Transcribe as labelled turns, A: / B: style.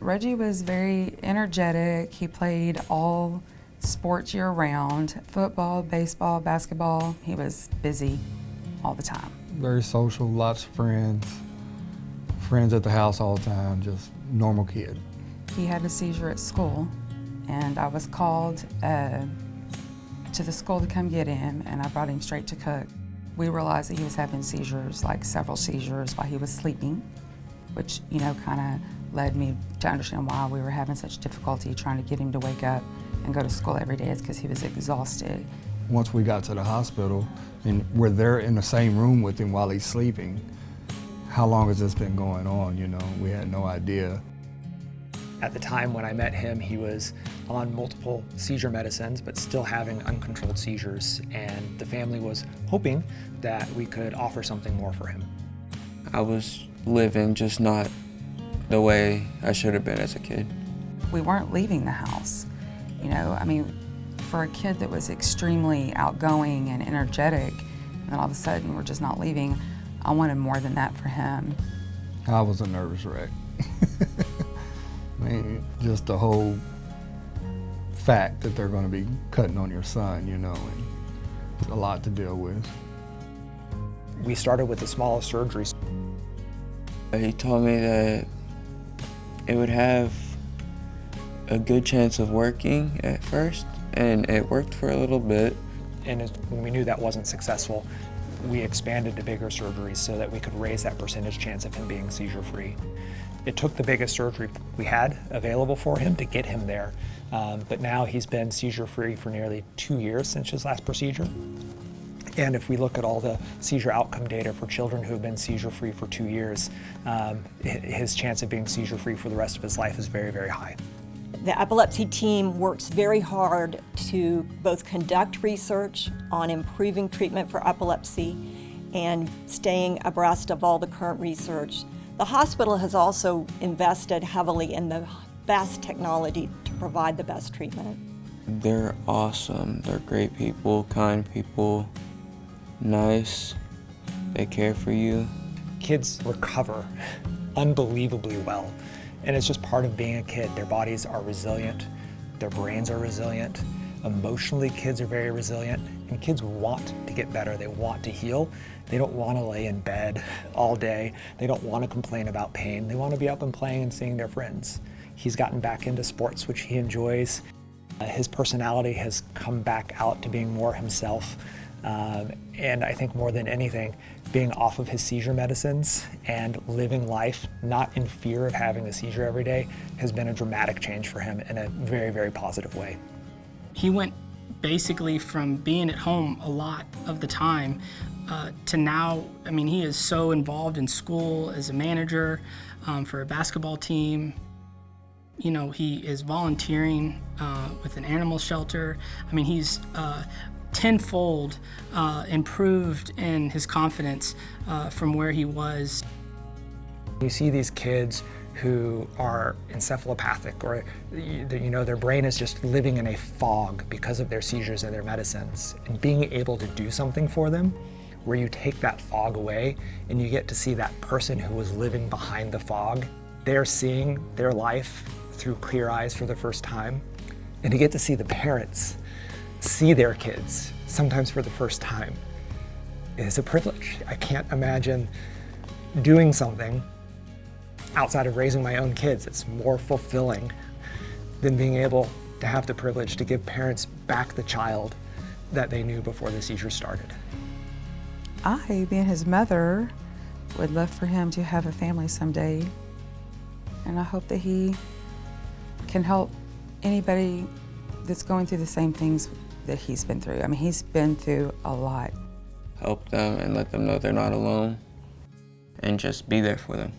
A: Reggie was very energetic. He played all sports year-round, football, baseball, basketball. He was busy all the time.
B: Very social, lots of friends at the house all the time, just normal kid.
A: He had a seizure at school, and I was called to the school to come get him, and I brought him straight to Cook. We realized that he was having seizures, like several seizures while he was sleeping, which, you know, kind of led me to understand why we were having such difficulty trying to get him to wake up and go to school every day. It's because he was exhausted.
B: Once we got to the hospital, and we're there in the same room with him while he's sleeping, how long has this been going on, you know? We had no idea.
C: At the time when I met him, he was on multiple seizure medicines, but still having uncontrolled seizures, and the family was hoping that we could offer something more for him.
D: I was living just not the way I should have been as a kid.
A: We weren't leaving the house. You know, I mean, for a kid that was extremely outgoing and energetic, and then all of a sudden we're just not leaving, I wanted more than that for him.
B: I was a nervous wreck. I mean, just the whole fact that they're going to be cutting on your son, you know, and it's a lot to deal with.
C: We started with the smallest surgeries.
D: He told me that it would have a good chance of working at first, and it worked for a little bit.
C: And when we knew that wasn't successful, we expanded to bigger surgeries so that we could raise that percentage chance of him being seizure-free. It took the biggest surgery we had available for him to get him there, but now he's been seizure-free for nearly 2 years since his last procedure. And if we look at all the seizure outcome data for children who have been seizure-free for 2 years, his chance of being seizure-free for the rest of his life is very, very high.
E: The epilepsy team works very hard to both conduct research on improving treatment for epilepsy and staying abreast of all the current research. The hospital has also invested heavily in the best technology to provide the best treatment.
D: They're awesome. They're great people, kind people, nice. They care for you.
C: Kids recover unbelievably well, and it's just part of being a kid. Their bodies are resilient, their brains are resilient. Emotionally, kids are very resilient, and kids want to get better. They want to heal. They don't want to lay in bed all day. They don't want to complain about pain. They want to be up and playing and seeing their friends. He's gotten back into sports, which he enjoys. His personality has come back out to being more himself. And I think more than anything, being off of his seizure medicines and living life not in fear of having a seizure every day has been a dramatic change for him in a very, very positive way.
F: He went basically from being at home a lot of the time to now, I mean, he is so involved in school as a manager for a basketball team. You know, he is volunteering with an animal shelter. I mean, he's tenfold improved in his confidence from where he was.
C: You see these kids who are encephalopathic, or you know, their brain is just living in a fog because of their seizures and their medicines. And being able to do something for them where you take that fog away and you get to see that person who was living behind the fog. They're seeing their life through clear eyes for the first time. And you get to see the parents see their kids, sometimes for the first time. It is a privilege. I can't imagine doing something outside of raising my own kids that's more fulfilling than being able to have the privilege to give parents back the child that they knew before the seizure started.
A: I, being his mother, would love for him to have a family someday, and I hope that he can help anybody that's going through the same things that he's been through. I mean, he's been through a lot.
D: Help them and let them know they're not alone, and just be there for them.